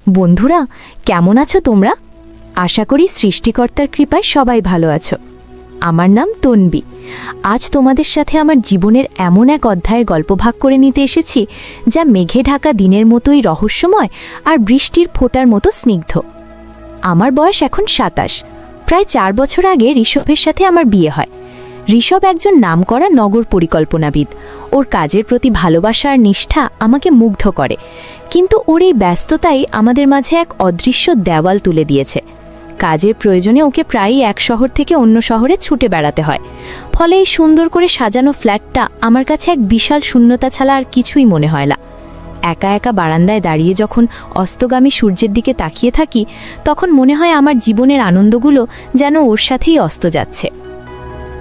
বন্ধুরা, কেমন আছো তোমরা? আশা করি সৃষ্টিকর্তার কৃপায় সবাই ভালো আছো। আমার নাম তন্বী। আজ তোমাদের সাথে আমার জীবনের এমন এক অধ্যায়ের গল্প ভাগ করে নিতে এসেছি, যা মেঘে ঢাকা দিনের মতোই রহস্যময় আর বৃষ্টির ফোঁটার মতো স্নিগ্ধ। আমার বয়স এখন ২৭। প্রায় ৪ বছর আগে ঋষভের সাথে আমার বিয়ে হয়। ঋষভ একজন নামকরা নগর পরিকল্পনাবিদ। ওর কাজের প্রতি ভালোবাসা আর নিষ্ঠা আমাকে মুগ্ধ করে, কিন্তু ওর এই ব্যস্ততাই আমাদের মাঝে এক অদৃশ্য দেওয়াল তুলে দিয়েছে। কাজের প্রয়োজনে ওকে প্রায়ই এক শহর থেকে অন্য শহরে ছুটে বেড়াতে হয়। ফলে এই সুন্দর করে সাজানো ফ্ল্যাটটা আমার কাছে এক বিশাল শূন্যতা ছাড়া আর কিছুই মনে হয় না। একা একা বারান্দায় দাঁড়িয়ে যখন অস্তগামী সূর্যের দিকে তাকিয়ে থাকি, তখন মনে হয় আমার জীবনের আনন্দগুলো যেন ওর সাথেই অস্ত যাচ্ছে।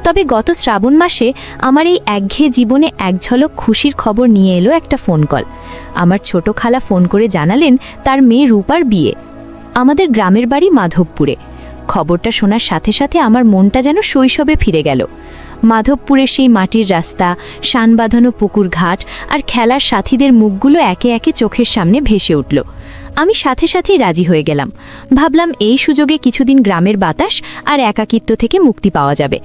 তবে গত শ্রাবণ মাসে আমার এই একঘেয়ে জীবনে এক ঝলক খুশির খবর নিয়ে এলো একটা ফোন কল। আমার ছোট খালা ফোন করে জানালেন তার মেয়ে রূপার বিয়ে। আমাদের গ্রামের বাড়ি মাধবপুরে। খবরটা শোনার সাথে সাথে আমার মনটা যেন শৈশবে ফিরে গেল। মাধবপুরের সেই মাটির রাস্তা, শান বাঁধানো পুকুর ঘাট আর খেলার সাথীদের মুখগুলো একে একে চোখের সামনে ভেসে উঠল। আমি সাথে সাথেই রাজি হয়ে গেলাম। ভাবলাম এই সুযোগে কিছুদিন গ্রামের বাতাস আর একাকিত্ব থেকে মুক্তি পাওয়া যাবে।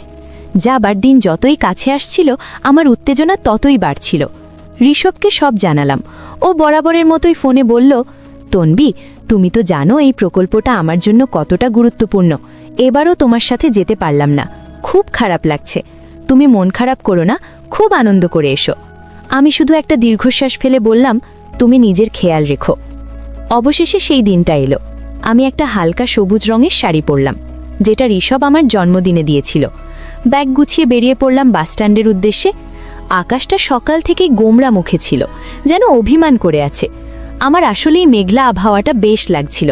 যাবার দিন যতই কাছে আসছিল, আমার উত্তেজনা ততই বাড়ছিল। ঋষভকে সব জানালাম। ও বরাবরের মতোই ফোনে বলল, তন্বী, তুমি তো জানো এই প্রকল্পটা আমার জন্য কতটা গুরুত্বপূর্ণ। এবারও তোমার সাথে যেতে পারলাম না, খুব খারাপ লাগছে। তুমি মন খারাপ করো না, খুব আনন্দ করে এসো। আমি শুধু একটা দীর্ঘশ্বাস ফেলে বললাম, তুমি নিজের খেয়াল রেখো। অবশেষে সেই দিনটা এলো। আমি একটা হালকা সবুজ রঙের শাড়ি পরলাম, যেটা ঋষভ আমার জন্মদিনে দিয়েছিল। ব্যাগ গুছিয়ে বেরিয়ে পড়লাম বাসস্ট্যান্ডের উদ্দেশ্যে। আকাশটা সকাল থেকেই গোমড়া মুখে ছিল, যেন অভিমান করে আছে। আমার আসলেই মেঘলা আবহাওয়াটা বেশ লাগছিল।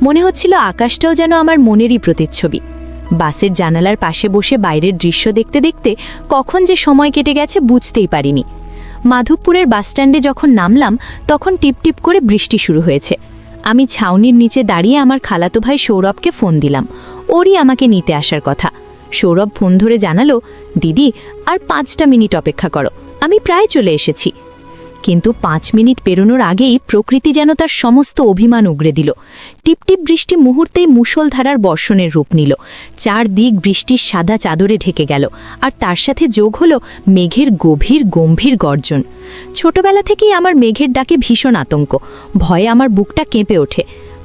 মনে হচ্ছিল আকাশটাও যেন আমার মনেরই প্রতিচ্ছবি। বাসের জানালার পাশে বসে বাইরের দৃশ্য দেখতে দেখতে কখন যে সময় কেটে গেছে বুঝতেই পারিনি। মাধবপুরের বাসস্ট্যান্ডে যখন নামলাম, তখন টিপটিপ করে বৃষ্টি শুরু হয়েছে। আমি ছাউনির নিচে দাঁড়িয়ে আমার খালাতো ভাই সৌরভকে ফোন দিলাম। ওরই আমাকে নিতে আসার কথা। সৌরভ ফোন ধরে জানালো, দিদি, আর 5টা মিনিট অপেক্ষা করো, আমি প্রায় চলে এসেছি। কিন্তু 5 মিনিট পেরোনোর আগেই প্রকৃতি যেন তার সমস্ত অভিমান উগরে দিল। টিপটিপ বৃষ্টি মুহূর্তেই মুষলধারার বর্ষণের রূপ নিল। চারদিক বৃষ্টির সাদা চাদরে ঢেকে গেল, আর তার সাথে যোগ হলো মেঘের গম্ভীর গর্জন। ছোটবেলা থেকেই আমার মেঘের ডাকে ভীষণ আতঙ্ক। ভয়ে আমার বুকটা কেঁপে ওঠে।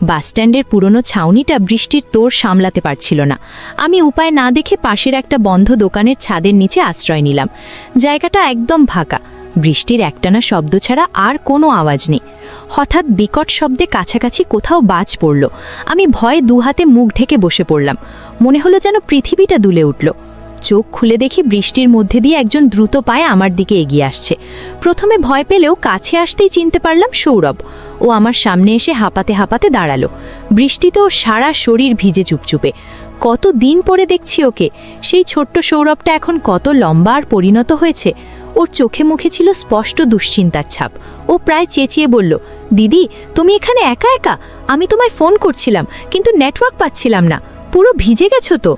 বাসস্ট্যান্ডের পুরনো ছাউনিটা বৃষ্টির তোড় সামলাতে পারছিল না। আমি উপায় না দেখে পাশের একটা বন্ধ দোকানের ছাদের নিচে আশ্রয় নিলাম। জায়গাটা একদম ফাঁকা। বৃষ্টির একটানা শব্দ ছাড়া আর কোনো আওয়াজ নেই। হঠাৎ বিকট শব্দে কাছাকাছি কোথাও বাজ পড়ল। আমি ভয়ে দুহাতে মুখ ঢেকে বসে পড়লাম। মনে হলো যেন পৃথিবীটা দুলে উঠল। চোখ খুলে দেখি বৃষ্টির মধ্যে দিয়ে একজন দ্রুত পায়ে আমার দিকে এগিয়ে আসছে। প্রথমে ভয় পেলেও কাছে আসতেই চিনতে পারলাম সৌরভ। ও আমার সামনে এসে হাঁপাতে হাঁপাতে দাঁড়ালো। বৃষ্টিতে ওর সারা শরীর ভিজে চুপচুপে। কত দিন পরে দেখছি ওকে। সেই ছোট্ট সৌরভটা এখন কত লম্বা আর পরিণত হয়েছে। ওর চোখে মুখে ছিল স্পষ্ট দুশ্চিন্তার ছাপ। ও প্রায় চেঁচিয়ে বলল, দিদি, তুমি এখানে একা একা? আমি তোমায় ফোন করছিলাম, কিন্তু নেটওয়ার্ক পাচ্ছিলাম না। পুরো ভিজে গেছো তো?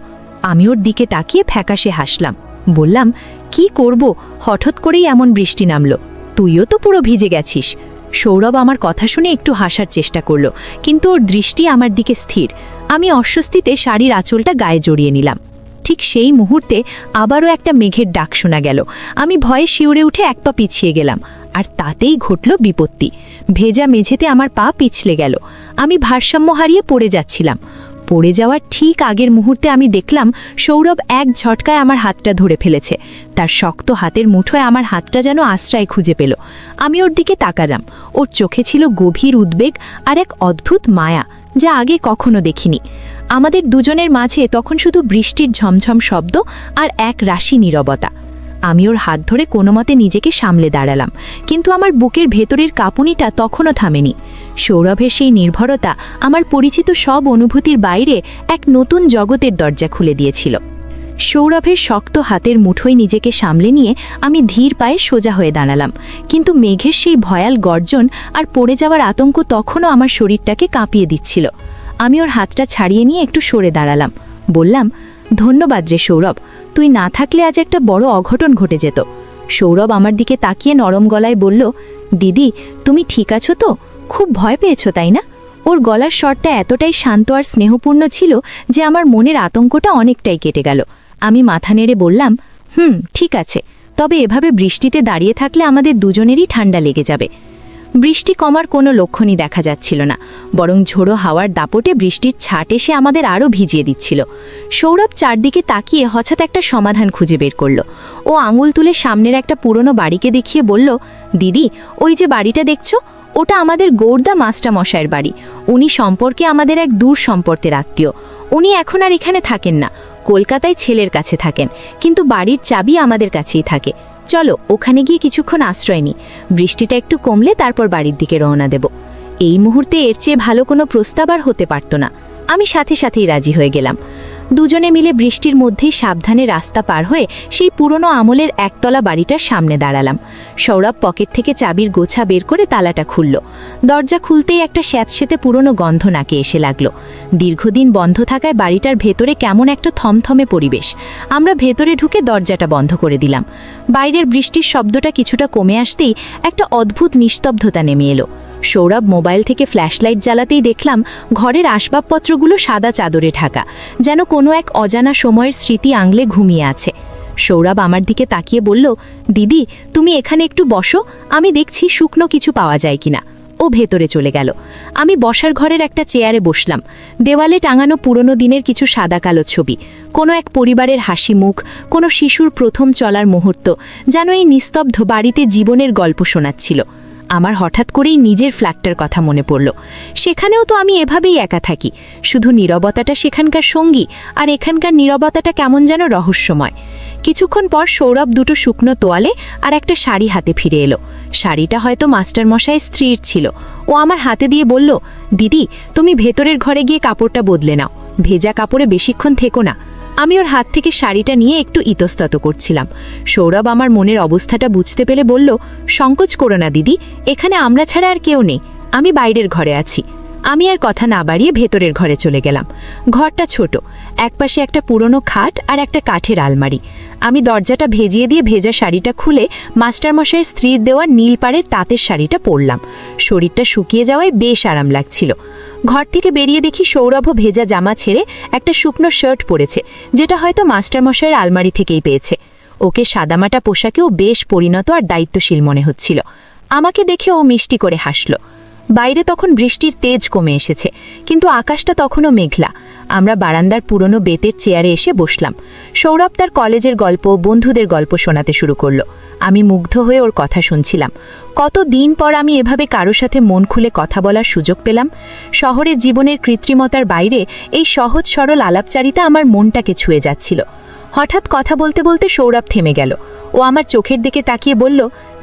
আমি ওর দিকে তাকিয়ে ফ্যাকাশে হাসলাম। বললাম, কি করব, হঠাৎ করেই এমন বৃষ্টি নামলো। তুইও তো পুরো ভিজে গেছিস। সৌরভ আমার কথা শুনে একটু হাসার চেষ্টা করলো, কিন্তু ওর দৃষ্টি আমার দিকে স্থির। আমি অস্বস্তিতে শাড়ির আঁচলটা গায়ে জড়িয়ে নিলাম। ঠিক সেই মুহূর্তে আবারও একটা মেঘের ডাক শোনা গেল। আমি ভয়ে শিউরে উঠে এক পা পিছিয়ে গেলাম, আর তাতেই ঘটল বিপত্তি। ভেজা মেঝেতে আমার পা পিছলে গেল। আমি ভারসাম্য হারিয়ে পড়ে যাচ্ছিলাম। পড়ে যাওয়ার ঠিক আগের মুহূর্তে আমি দেখলাম সৌরভ এক ঝটকায় আমার হাতটা ধরে ফেলেছে। তার শক্ত হাতের মুঠোয় আমার হাতটা যেন আশ্রয় খুঁজে পেল। আমি ওর দিকে তাকালাম। ওর চোখে ছিল গভীর উদ্বেগ আর এক অদ্ভুত মায়া, যা আগে কখনো দেখিনি। আমাদের দুজনের মাঝে তখন শুধু বৃষ্টির ঝমঝম শব্দ আর এক রাশি নীরবতা। আমি ওর হাত ধরে কোনো মতে নিজেকে সামলে দাঁড়ালাম, কিন্তু আমার বুকের ভেতরের কাঁপুনিটা তখনও থামেনি। সৌরভের সেই নির্ভরতা আমার পরিচিত সব অনুভূতির বাইরে এক নতুন জগতের দরজা খুলে দিয়েছিল। সৌরভের শক্ত হাতের মুঠোয় নিজেকে সামলে নিয়ে আমি ধীর পায়ে সোজা হয়ে দাঁড়ালাম, কিন্তু মেঘের সেই ভয়াল গর্জন আর পড়ে যাওয়ার আতঙ্ক তখনও আমার শরীরটাকে কাঁপিয়ে দিচ্ছিল। আমি ওর হাতটা ছাড়িয়ে নিয়ে একটু সরে দাঁড়ালাম। বললাম, ধন্যবাদ রে সৌরভ, তুই না থাকলে আজ একটা বড় অঘটন ঘটে যেত। সৌরভ আমার দিকে তাকিয়ে নরম গলায় বলল, দিদি, তুমি ঠিক আছো তো? খুব ভয় পেয়েছো তাই না? ও ওর গলার স্বরটা এতটাই শান্ত আর স্নেহপূর্ণ ছিল যে আমার মনের আতঙ্কটা অনেকটাই কেটে গেল। আমি মাথা নেড়ে বললাম, ঠিক আছে, তবে এভাবে বৃষ্টিতে দাঁড়িয়ে থাকলে আমাদের দুজনেরই ঠান্ডা লেগে যাবে। বৃষ্টি কমার কোনো লক্ষণই দেখা যাচ্ছিল না, বরং ঝোড়ো হাওয়ার দাপটে বৃষ্টির ছাট এসে আমাদের আরও ভিজিয়ে দিচ্ছিল। সৌরভ চারদিকে তাকিয়ে হঠাৎ একটা সমাধান খুঁজে বের করল। ও আঙুল তুলে সামনের একটা পুরনো বাড়িকে দেখিয়ে বলল, দিদি, ওই যে বাড়িটা দেখছো, ওটা আমাদের গৌরদা মাস্টারমশাইয়ের বাড়ি। উনি সম্পর্কে আমাদের এক দূর সম্পর্কের আত্মীয়। উনি এখন আর এখানে থাকেন না, কলকাতায় ছেলের কাছে থাকেন, কিন্তু বাড়ির চাবি আমাদের কাছেই থাকে। চলো ওখানে গিয়ে কিছুক্ষণ আশ্রয় নিই, বৃষ্টিটা একটু কমলে তারপর বাড়ির দিকে রওনা দেব। এই মুহূর্তে এর চেয়ে ভালো কোনো প্রস্তাব আর হতে পারত না। আমি সাথে সাথেই রাজি হয়ে গেলাম। দুজনে মিলে বৃষ্টির মধ্যেই সাবধানে রাস্তা পার হয়ে সেই পুরনো আমলের একতলা বাড়িটার সামনে দাঁড়ালাম। সৌরভ পকেট থেকে চাবির গোছা বের করে তালাটা খুলল। দরজা খুলতেই একটা স্যাঁতসেঁতে পুরনো গন্ধ নাকে এসে লাগলো। দীর্ঘদিন বন্ধ থাকায় বাড়িটার ভেতরে কেমন একটা থমথমে পরিবেশ। আমরা ভেতরে ঢুকে দরজাটা বন্ধ করে দিলাম। বাইরের বৃষ্টির শব্দটা কিছুটা কমে আসতেই একটা অদ্ভুত নিস্তব্ধতা নেমে এলো। সৌরভ মোবাইল থেকে ফ্ল্যাশলাইট জ্বালাতেই দেখলাম ঘরের আসবাবপত্রগুলো সাদা চাদরে ঢাকা, যেন কোনো এক অজানা সময়ের স্মৃতি আংলে ঘুমিয়ে আছে। সৌরভ আমার দিকে তাকিয়ে বলল, দিদি, তুমি এখানে একটু বসো, আমি দেখছি শুকনো কিছু পাওয়া যায় কিনা। ও ভেতরে চলে গেল। আমি বসার ঘরের একটা চেয়ারে বসলাম। দেওয়ালে টাঙানো পুরনো দিনের কিছু সাদা কালো ছবি, কোনো এক পরিবারের হাসি মুখ, কোনো শিশুর প্রথম চলার মুহূর্ত, যেন এই নিস্তব্ধ বাড়িতে জীবনের গল্প শোনাচ্ছিল। আমার হঠাৎ করেই নিজের ফ্ল্যাটটার কথা মনে পড়ল। সেখানেও তো আমি এভাবেই একা থাকি, শুধু নীরবতাটা সেখানকার সঙ্গী, আর এখানকার নীরবতাটা কেমন যেন রহস্যময়। কিছুক্ষণ পর সৌরভ দুটো শুকনো তোয়ালে আর একটা শাড়ি হাতে ফিরে এলো। শাড়িটা হয়তো মাস্টারমশাইয়ের স্ত্রীর ছিল। ও আমার হাতে দিয়ে বলল, দিদি, তুমি ভেতরের ঘরে গিয়ে কাপড়টা বদলে নাও, ভেজা কাপড়ে বেশিক্ষণ থেকো না। আমি ওর হাত থেকে শাড়িটা নিয়ে একটু ইতস্তত করছিলাম। সৌরভ আমার মনের অবস্থাটা বুঝতে পেরে বলল, সংকোচ করো না দিদি, এখানে আমরা ছাড়া আর কেউ নেই, আমি বাইরের ঘরে আছি। আমি আর কথা না বাড়িয়ে ভেতরের ঘরে চলে গেলাম। ঘরটা ছোট, একপাশে একটা পুরনো খাট আর একটা কাঠের আলমারি। আমি দরজাটা ভেজিয়ে দিয়ে ভেজা শাড়িটা খুলে মাস্টারমশাইয়ের স্ত্রীর দেওয়া নীল পাড়ের তাঁতের শাড়িটা পরলাম। শরীরটা শুকিয়ে যাওয়ায় বেশ আরাম লাগছিল। ঘর থেকে বেরিয়ে দেখি সৌরভও ভেজা জামা ছেড়ে একটা শুকনো শার্ট পরেছে, যেটা হয়তো মাস্টারমশাইয়ের আলমারি থেকেই পেয়েছে। ওকে সাদামাটা পোশাকেও বেশ পরিণত আর দায়িত্বশীল মনে হচ্ছিল। আমাকে দেখে ও মিষ্টি করে হাসল। বাইরে তখন বৃষ্টির তেজ কমে এসেছে, কিন্তু আকাশটা তখনও মেঘলা। আমরা বারান্দার পুরনো বেতের চেয়ারে এসে বসলাম। সৌরভ তার কলেজের গল্প, বন্ধুদের গল্প শোনাতে শুরু করলো। আমি মুগ্ধ হয়ে ওর কথা শুনছিলাম। কত দিন পর আমি এভাবে কারো সাথে মন খুলে কথা বলার সুযোগ পেলাম। শহরের জীবনের কৃত্রিমতার বাইরে এই সহজ সরল আলাপচারিতা আমার মনটাকে ছুঁয়ে যাচ্ছিল। হঠাৎ কথা বলতে বলতে সৌরভ থেমে গেল। ও আমার চোখের দিকে তাকিয়ে বলল,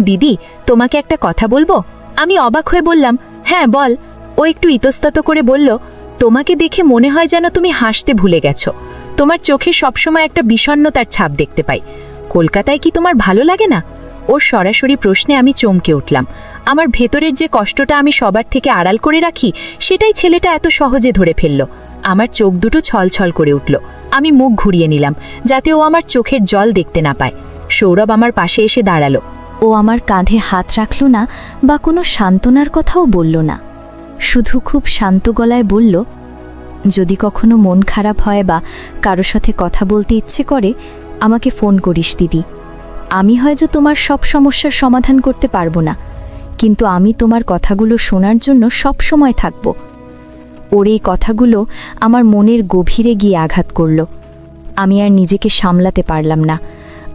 দিদি, তোমাকে একটা কথা বলবো? আমি অবাক হয়ে বললাম, হ্যাঁ বল। ও একটু ইতস্তত করে বলল, তোমাকে দেখে মনে হয় যেন তুমি হাসতে ভুলে গেছো। তোমার চোখে সবসময় একটা বিষণ্ণতার ছাপ দেখতে পাই। কলকাতায় কি তোমার ভালো লাগে না? ওর সরাসরি প্রশ্নে আমি চমকে উঠলাম। আমার ভেতরের যে কষ্টটা আমি সবার থেকে আড়াল করে রাখি, সেটাই ছেলেটা এত সহজে ধরে ফেলল। আমার চোখ দুটো ছলছল করে উঠল। আমি মুখ ঘুরিয়ে নিলাম, যাতে ও আমার চোখের জল দেখতে না পায়। সৌরভ আমার পাশে এসে দাঁড়ালো। ও আমার কাঁধে হাত রাখল না বা কোনো সান্ত্বনার কথাও বলল না, শুধু খুব শান্ত গলায় বলল, যদি কখনো মন খারাপ হয় বা কারো সাথে কথা বলতে ইচ্ছে করে, আমাকে ফোন করিস দিদি। আমি হয়তো তোমার সব সমস্যার সমাধান করতে পারবো না, কিন্তু আমি তোমার কথাগুলো শোনার জন্য সব সময় থাকব। ওর এই কথাগুলো আমার মনের গভীরে গিয়ে আঘাত করল। আমি আর নিজেকে সামলাতে পারলাম না।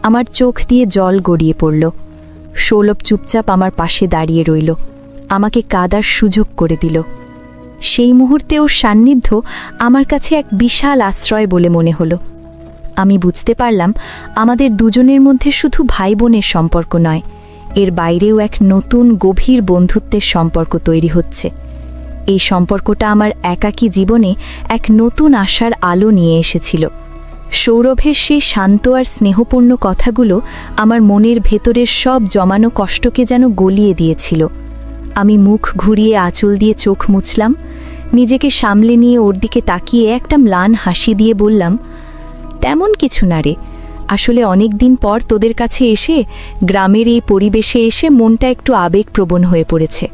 আমার চোখ দিয়ে জল গড়িয়ে পড়ল। সৌরভ চুপচাপ আমার পাশে দাঁড়িয়ে রইল, আমাকে কাঁদার সুযোগ করে দিল। সেই মুহূর্তে ওর সান্নিধ্য আমার কাছে এক বিশাল আশ্রয় বলে মনে হলো। আমি বুঝতে পারলাম, আমাদের দুজনের মধ্যে শুধু ভাই বোনের সম্পর্ক নয়, এর বাইরেও এক নতুন গভীর বন্ধুত্বের সম্পর্ক তৈরি হচ্ছে। এই সম্পর্কটা আমার একাকী জীবনে এক নতুন আশার আলো নিয়ে এসেছিল। সৌরভের সেই শান্ত আর স্নেহপূর্ণ কথাগুলো আমার মনের ভেতরের সব জমানো কষ্টকে যেন গলিয়ে দিয়েছিল। আমি মুখ ঘুরিয়ে আঁচল দিয়ে চোখ মুছলাম, নিজেকে সামলে নিয়ে ওর দিকে তাকিয়ে একটা ম্লান হাসি দিয়ে বললাম, তেমন কিছু না রে, আসলে অনেক দিন পর তোদের কাছে এসে, গ্রামের এই পরিবেশে এসে মনটা একটু আবেগপ্রবণ হয়ে পড়েছে।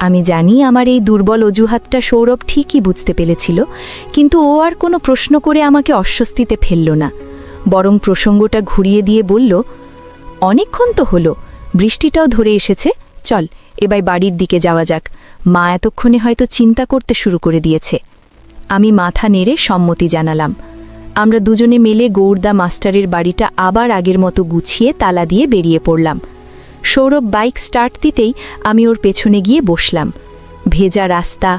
আমি জানি আমার এই দুর্বল অজুহাতটা সৌরভ ঠিকই বুঝতে পেরেছিল, কিন্তু ও আর কোনো প্রশ্ন করে আমাকে অস্বস্তিতে ফেলল না, বরং প্রসঙ্গটা ঘুরিয়ে দিয়ে বলল, অনেকক্ষণ তো হলো, বৃষ্টিটাও ধরে এসেছে, চল এবার বাড়ির দিকে যাওয়া যাক, মা এতক্ষণে হয়তো চিন্তা করতে শুরু করে দিয়েছে। আমি মাথা নেড়ে সম্মতি জানালাম। আমরা দুজনে মিলে গৌরদা মাস্টারের বাড়িটা আবার আগের মতো গুছিয়ে তালা দিয়ে বেরিয়ে পড়লাম। সৌরভ বাইক স্টার্ট দিতেই আমি ওর পেছনে গিয়ে বসলাম। ভেজা রাস্তা,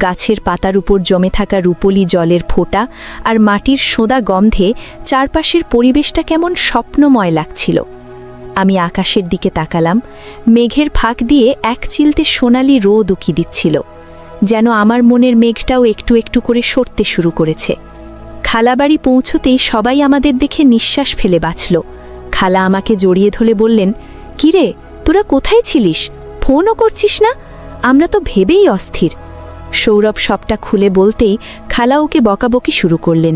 গাছের পাতার উপর জমে থাকা রূপলি জলের ফোঁটা আর মাটির সোঁদা গন্ধে চারপাশের পরিবেশটা কেমন স্বপ্নময় লাগছিল। আমি আকাশের দিকে তাকালাম। মেঘের ফাঁক দিয়ে এক চিলতে সোনালি রোদ উকি দিচ্ছিল, যেন আমার মনের মেঘটাও একটু একটু করে সরতে শুরু করেছে। খালাবাড়ি পৌঁছতেই সবাই আমাদের দেখে নিঃশ্বাস ফেলে বাঁচল। খালা আমাকে জড়িয়ে ধরে বললেন, কিরে, তোরা কোথায় ছিলিস? ফোনও করছিস না? আমরা তো ভেবেই অস্থির। সৌরভ সবটা খুলে বলতেই খালা ওকে বকাবকি শুরু করলেন।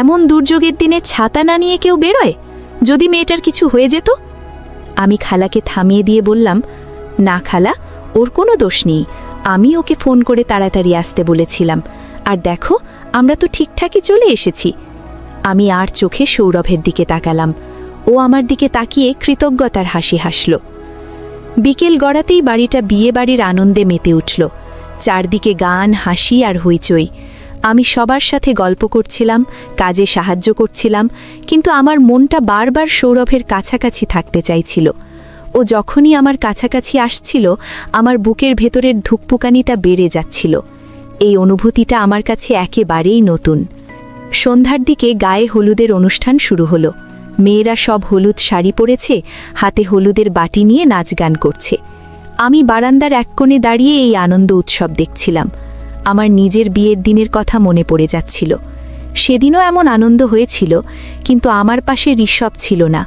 এমন দুর্যোগের দিনে ছাতা না নিয়ে কেউ বেরোয়? যদি মেয়েটার কিছু হয়ে যেত? আমি খালাকে থামিয়ে দিয়ে বললাম, না খালা, ওর কোনো দোষ নেই, আমি ওকে ফোন করে তাড়াতাড়ি আসতে বলেছিলাম, আর দেখো আমরা তো ঠিকঠাকই চলে এসেছি। আমি আর চোখে সৌরভের দিকে তাকালাম। ও আমার দিকে তাকিয়ে কৃতজ্ঞতার হাসি হাসল। বিকেল গড়াতেই বাড়িটা বিয়ে বাড়ির আনন্দে মেতে উঠল। চারদিকে গান, হাসি আর হইচই। আমি সবার সাথে গল্প করছিলাম, কাজে সাহায্য করছিলাম, কিন্তু আমার মনটা বারবার সৌরভের কাছাকাছি থাকতে চাইছিল। ও যখনই আমার কাছাকাছি আসছিল, আমার বুকের ভেতরের ধুকপুকানিটা বেড়ে যাচ্ছিল। এই অনুভূতিটা আমার কাছে একেবারেই নতুন। সন্ধ্যার দিকে গায়ে হলুদের অনুষ্ঠান শুরু হলো। মেয়েরা সব হলুদ শাড়ি পরেছে, হাতে হলুদের বাটি নিয়ে নাচ গান করছে। আমি বারান্দার এক কোণে দাঁড়িয়ে এই আনন্দ উৎসব দেখছিলাম। আমার নিজের বিয়ের দিনের কথা মনে পড়ে যাচ্ছিল। সেদিনও এমন আনন্দ হয়েছিল, কিন্তু আমার পাশে ঋষভ ছিল না।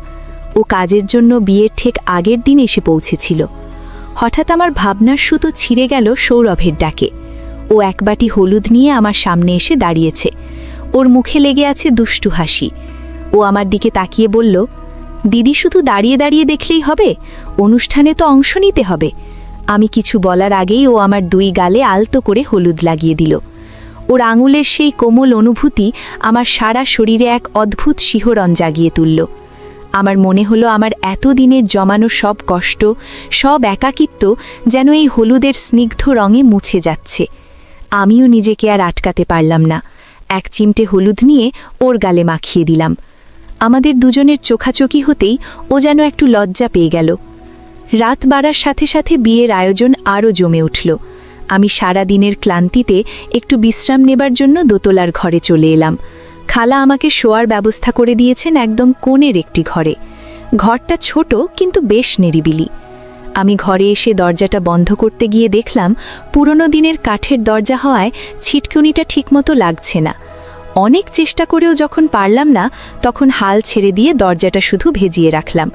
ও কাজের জন্য বিয়ের ঠিক আগের দিন এসে পৌঁছেছিল। হঠাৎ আমার ভাবনার সুতো ছিঁড়ে গেল সৌরভের ডাকে। ও এক বাটি হলুদ নিয়ে আমার সামনে এসে দাঁড়িয়েছে। ওর মুখে লেগে আছে দুষ্টু হাসি। ও আমার দিকে তাকিয়ে বলল, দিদি, শুধু দাঁড়িয়ে দাঁড়িয়ে দেখলেই হবে? অনুষ্ঠানে তো অংশ নিতে হবে। আমি কিছু বলার আগেই ও আমার দুই গালে আলতো করে হলুদ লাগিয়ে দিল। ওর আঙুলের সেই কোমল অনুভূতি আমার সারা শরীরে এক অদ্ভুত শিহরণ জাগিয়ে তুলল। আমার মনে হলো আমার এতদিনের জমানো সব কষ্ট, সব একাকিত্ব যেন এই হলুদের স্নিগ্ধ রঙে মুছে যাচ্ছে। আমিও নিজেকে আর আটকাতে পারলাম না। এক চিমটে হলুদ নিয়ে ওর গালে মাখিয়ে দিলাম। আমাদের দুজনের চোখাচোখি হতেই ও যেন একটু লজ্জা পেয়ে গেল। রাত বাড়ার সাথে সাথে বিয়ের আয়োজন আরও জমে উঠল। আমি সারা দিনের ক্লান্তিতে একটু বিশ্রাম নেবার জন্য দোতলার ঘরে চলে এলাম। খালা আমাকে শোয়ার ব্যবস্থা করে দিয়েছেন একদম কোণের একটি ঘরে। ঘরটা ছোট, কিন্তু বেশ নিরিবিলি। আমি ঘরে এসে দরজাটা বন্ধ করতে গিয়ে দেখলাম পুরনো দিনের কাঠের দরজা হওয়ায় ছিটকুনিটা ঠিকমতো লাগছে না। অনেক চেষ্টা করেও যখন পারলাম না, তখন হাল ছেড়ে দিয়ে দরজাটা শুধু ভেজিয়ে রাখলাম।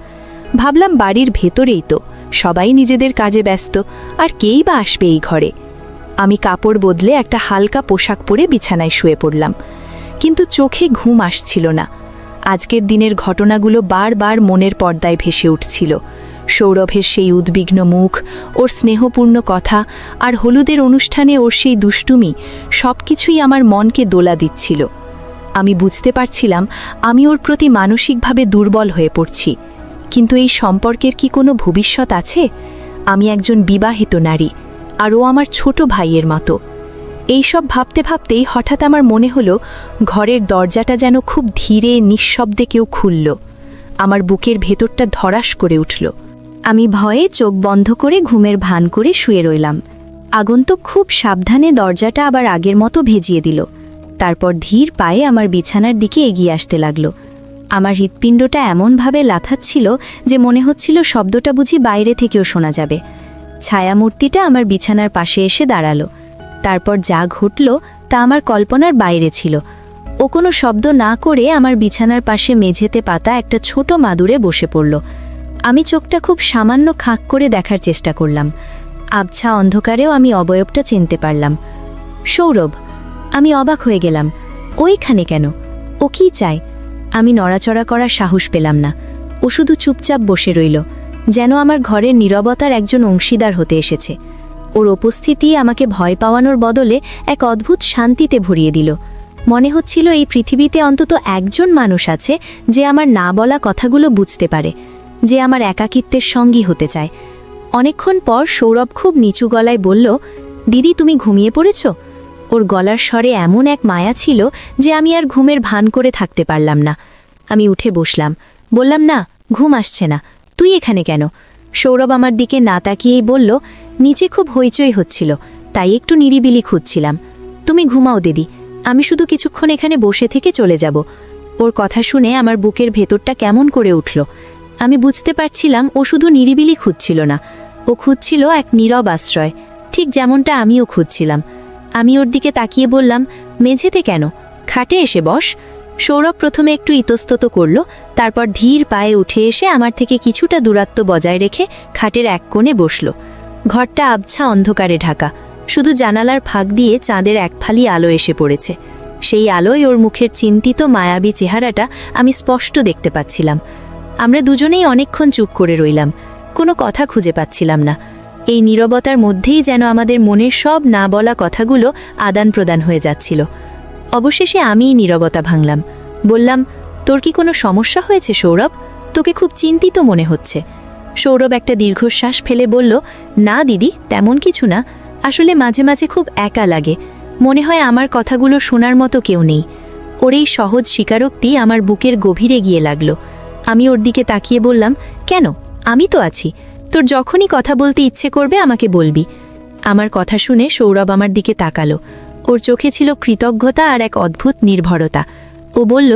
ভাবলাম বাড়ির ভেতরেই তো, সবাই নিজেদের কাজে ব্যস্ত, আর কেই বা আসবে এই ঘরে। আমি কাপড় বদলে একটা হালকা পোশাক পরে বিছানায় শুয়ে পড়লাম, কিন্তু চোখে ঘুম আসছিল না। আজকের দিনের ঘটনাগুলো বারবার মনের পর্দায় ভেসে উঠছিল। সৌরভের সেই উদ্বিগ্ন মুখ, ওর স্নেহপূর্ণ কথা, আর হলুদের অনুষ্ঠানে ওর সেই দুষ্টুমি, সবকিছুই আমার মনকে দোলা দিচ্ছিল। আমি বুঝতে পারছিলাম আমি ওর প্রতি মানসিকভাবে দুর্বল হয়ে পড়ছি। কিন্তু এই সম্পর্কের কি কোনো ভবিষ্যৎ আছে? আমি একজন বিবাহিত নারী, আর ও আমার ছোট ভাইয়ের মতো। এইসব ভাবতে ভাবতেই হঠাৎ আমার মনে হলো ঘরের দরজাটা যেন খুব ধীরে নিঃশব্দে কেউ খুলল। আমার বুকের ভেতরটা ধড়াস করে উঠল। আমি ভয়ে চোখ বন্ধ করে ঘুমের ভান করে শুয়ে রইলাম। আগন্তুক খুব সাবধানে দরজাটা আবার আগের মতো ভেজিয়ে দিল। তারপর ধীর পায়ে আমার বিছানার দিকে এগিয়ে আসতে লাগল। আমার হৃৎপিণ্ডটা এমনভাবে লাফাচ্ছিল যে মনে হচ্ছিল শব্দটা বুঝি বাইরে থেকেও শোনা যাবে। ছায়ামূর্তিটা আমার বিছানার পাশে এসে দাঁড়ালো। তারপর যা ঘটল তা আমার কল্পনার বাইরে ছিল। ও কোনো শব্দ না করে আমার বিছানার পাশে মেঝেতে পাতা একটা ছোট মাদুরে বসে পড়ল। আমি চোখটা খুব সামান্য খাঁক করে দেখার চেষ্টা করলাম। আবছা অন্ধকারেও আমি অবয়বটা চিনতে পারলাম। সৌরভ! আমি অবাক হয়ে গেলাম। ওইখানে কেন? ও কি চায়? আমি নড়াচড়া করার সাহস পেলাম না। ও শুধু চুপচাপ বসে রইল, যেন আমার ঘরের নীরবতার একজন অংশীদার হতে এসেছে। ওর উপস্থিতি আমাকে ভয় পাওয়ানোর বদলে এক অদ্ভুত শান্তিতে ভরিয়ে দিল। মনে হচ্ছিল এই পৃথিবীতে অন্তত একজন মানুষ আছে যে আমার না বলা কথাগুলো বুঝতে পারে, যে আমার একাকিত্বের সঙ্গী হতে চায়। অনেকক্ষণ পর সৌরভ খুব নিচু গলায় বলল, দিদি তুমি ঘুমিয়ে পড়েছ? ওর গলার স্বরে এমন এক মায়া ছিল যে আমি আর ঘুমের ভান করে থাকতে পারলাম না। আমি উঠে বসলাম, বললাম, না, ঘুম আসছে না, তুই এখানে কেন? সৌরভ আমার দিকে না তাকিয়েই বলল, নিচে খুব হইচই হচ্ছিল, তাই একটু নিরিবিলি খুঁজছিলাম। তুমি ঘুমাও দিদি, আমি শুধু কিছুক্ষণ এখানে বসে থেকে চলে যাব। ওর কথা শুনে আমার বুকের ভেতরটা কেমন করে উঠল। আমি বুঝতে পারছিলাম ও শুধু নিরিবিলি খুঁজছিল না, ও খুঁজছিল এক নীরব আশ্রয়, ঠিক যেমনটা আমিও খুঁজছিলাম। আমি ওর দিকে তাকিয়ে বললাম, মেঝেতে কেন? খাটে এসে বস। সৌরভ প্রথমে একটু ইতস্তত করল, তারপর ধীর পায়ে উঠে এসে আমার থেকে কিছুটা দূরত্ব বজায় রেখে খাটের এক কোণে বসল। ঘরটা আবছা অন্ধকারে ঢাকা, শুধু জানালার ফাঁক দিয়ে চাঁদের এক ফালি আলো এসে পড়েছে। সেই আলোয় ওর মুখের চিন্তিত মায়াবী চেহারাটা আমি স্পষ্ট দেখতে পাচ্ছিলাম। আমরা দুজনেই অনেকক্ষণ চুপ করে রইলাম, কোনো কথা খুঁজে পাচ্ছিলাম না। এই নীরবতার মধ্যেই যেন আমাদের মনের সব না বলা কথাগুলো আদান প্রদান হয়ে যাচ্ছিল। অবশেষে আমিই নীরবতা ভাঙলাম, বললাম, তোর কি কোনো সমস্যা হয়েছে সৌরভ? তোকে খুব চিন্তিত মনে হচ্ছে। সৌরভ একটা দীর্ঘশ্বাস ফেলে বলল, না দিদি, তেমন কিছু না, আসলে মাঝে মাঝে খুব একা লাগে, মনে হয় আমার কথাগুলো শোনার মতো কেউ নেই। ওর এই সহজ স্বীকারোক্তি আমার বুকের গভীরে গিয়ে লাগলো। আমি ওর দিকে তাকিয়ে বললাম, কেন, আমি তো আছি, তোর যখনই কথা বলতে ইচ্ছে করবে আমাকে বলবি। আমার কথা শুনে সৌরভ আমার দিকে তাকালো। ওর চোখে ছিল কৃতজ্ঞতা আর এক অদ্ভুত নির্ভরতা। ও বলল,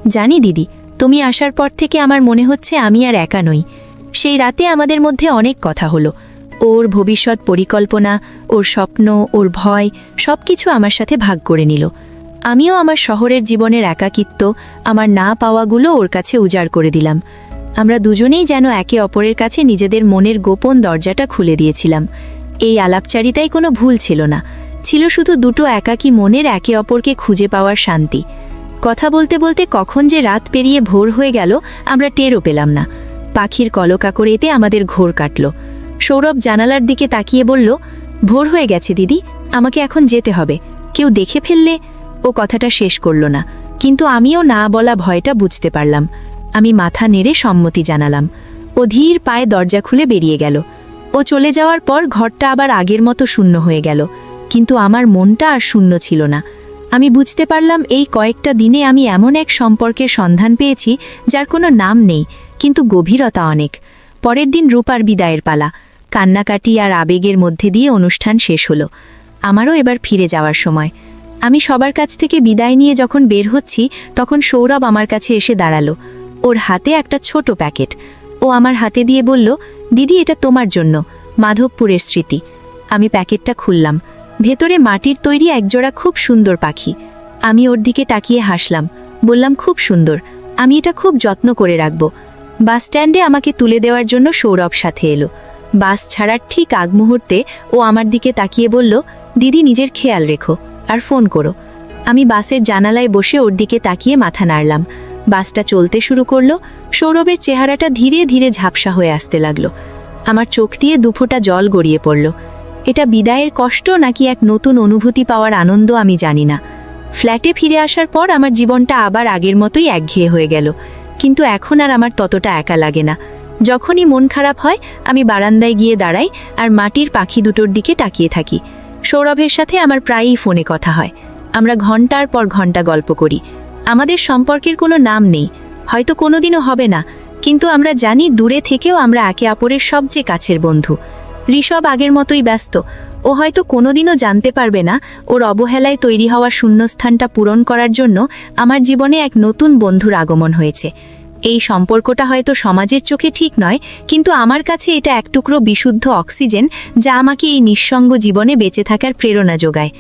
জানি দিদি, তুমি আসার পর থেকে আমার মনে হচ্ছে আমি আর একা নই। সেই রাতে আমাদের মধ্যে অনেক কথা হলো। ওর ভবিষ্যৎ পরিকল্পনা, ওর স্বপ্ন, ওর ভয়, সব কিছু আমার সাথে ভাগ করে নিল। আমিও আমার শহরের জীবনের একাকিত্ব, আমার না পাওয়াগুলো ওর কাছে উজাড় করে দিলাম। আমরা দুজনেই যেন একে অপরের কাছে নিজেদের মনের গোপন দরজাটা খুলে দিয়েছিলাম। এই আলাপচারিতায় কোনো ভুল ছিল না, ছিল শুধু দুটো একাকী মনের একে অপরকে খুঁজে পাওয়ার শান্তি। কথা বলতে বলতে কখন যে রাত পেরিয়ে ভোর হয়ে গেল আমরা টেরও পেলাম না। পাখির কলকাকড়িতে আমাদের ঘোর কাটল। সৌরভ জানালার দিকে তাকিয়ে বলল, ভোর হয়ে গেছে দিদি, আমাকে এখন যেতে হবে, কেউ দেখে ফেললে। ও কথাটা শেষ করল না, কিন্তু আমিও না বলা ভয়টা বুঝতে পারলাম। আমি মাথা নেড়ে সম্মতি জানালাম। ও ধীর পায়ে দরজা খুলে বেরিয়ে গেল। ও চলে যাওয়ার পর ঘরটা আবার আগের মতো শূন্য হয়ে গেল, কিন্তু আমার মনটা আর শূন্য ছিল না। আমি বুঝতে পারলাম এই কয়েকটা দিনে আমি এমন এক সম্পর্কের সন্ধান পেয়েছি যার কোনো নাম নেই, কিন্তু গভীরতা অনেক। পরের দিন রূপার বিদায়ের পালা। কান্নাকাটি আর আবেগের মধ্যে দিয়ে অনুষ্ঠান শেষ হলো। আমারও এবার ফিরে যাওয়ার সময়। আমি সবার কাছ থেকে বিদায় নিয়ে যখন বের হচ্ছি তখন সৌরভ আমার কাছে এসে দাঁড়ালো। ওর হাতে একটা ছোট প্যাকেট। ও আমার হাতে দিয়ে বলল, দিদি, এটা তোমার জন্য, মাধবপুরের স্মৃতি। আমি প্যাকেটটা খুললাম। ভেতরে মাটির তৈরি একজোড়া খুব সুন্দর পাখি। আমি ওর দিকে তাকিয়ে হাসলাম, বললাম, খুব সুন্দর, আমি এটা খুব যত্ন করে রাখব। বাস স্ট্যান্ডে আমাকে তুলে দেওয়ার জন্য সৌরভ সাথে এলো। বাস ছাড়ার ঠিক আগ মুহূর্তে ও আমার দিকে তাকিয়ে বলল, দিদি, নিজের খেয়াল রেখো আর ফোন করো। আমি বাসের জানালায় বসে ওর দিকে তাকিয়ে মাথা নাড়লাম। বাসটা চলতে শুরু করলো। সৌরভের চেহারাটা ধীরে ধীরে ঝাপসা হয়ে আসতে লাগলো। আমার চোখ দিয়ে দুফোঁটা জল গড়িয়ে পড়ল। এটা বিদায়ের কষ্ট নাকি এক নতুন অনুভূতি পাওয়ার আনন্দ আমি জানি না। ফ্ল্যাটে ফিরে আসার পর আমার জীবনটা আবার আগের মতোই একঘেয়ে হয়ে গেল, কিন্তু এখন আর আমার ততটা একা লাগে না। যখনই মন খারাপ হয় আমি বারান্দায় গিয়ে দাঁড়াই আর মাটির পাখি দুটোর দিকে তাকিয়ে থাকি। সৌরভের সাথে আমার প্রায়ই ফোনে কথা হয়। আমরা ঘন্টার পর ঘন্টা গল্প করি। আমাদের সম্পর্কের কোনো নাম নেই, হয়তো কোনোদিনও হবে না, কিন্তু আমরা জানি দূরে থেকেও আমরা একে অপরের সবচেয়ে কাছের বন্ধু। ঋষভ আগের মতোই ব্যস্ত। ও হয়তো কোনোদিনও জানতে পারবে না ওর অবহেলায় তৈরি হওয়া শূন্যস্থানটা পূরণ করার জন্য আমার জীবনে এক নতুন বন্ধুর আগমন হয়েছে। এই সম্পর্কটা হয়তো সমাজের চোখে ঠিক নয়, কিন্তু আমার কাছে এটা এক টুকরো বিশুদ্ধ অক্সিজেন যা আমাকে এই নিঃসঙ্গ জীবনে বেঁচে থাকার প্রেরণা যোগায়।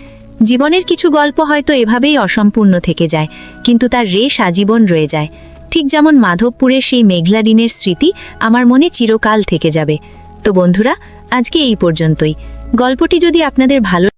জীবনের কিছু গল্প হয়তো এভাবেই অসম্পূর্ণ থেকে যায়, কিন্তু তার রেশ আজীবন রয়ে যায়। ঠিক যেমন মাধবপুরের সেই মেঘলা দিনের স্মৃতি আমার মনে চিরকাল থেকে যাবে। তো বন্ধুরা, আজকে এই পর্যন্তই। গল্পটি যদি আপনাদের ভালো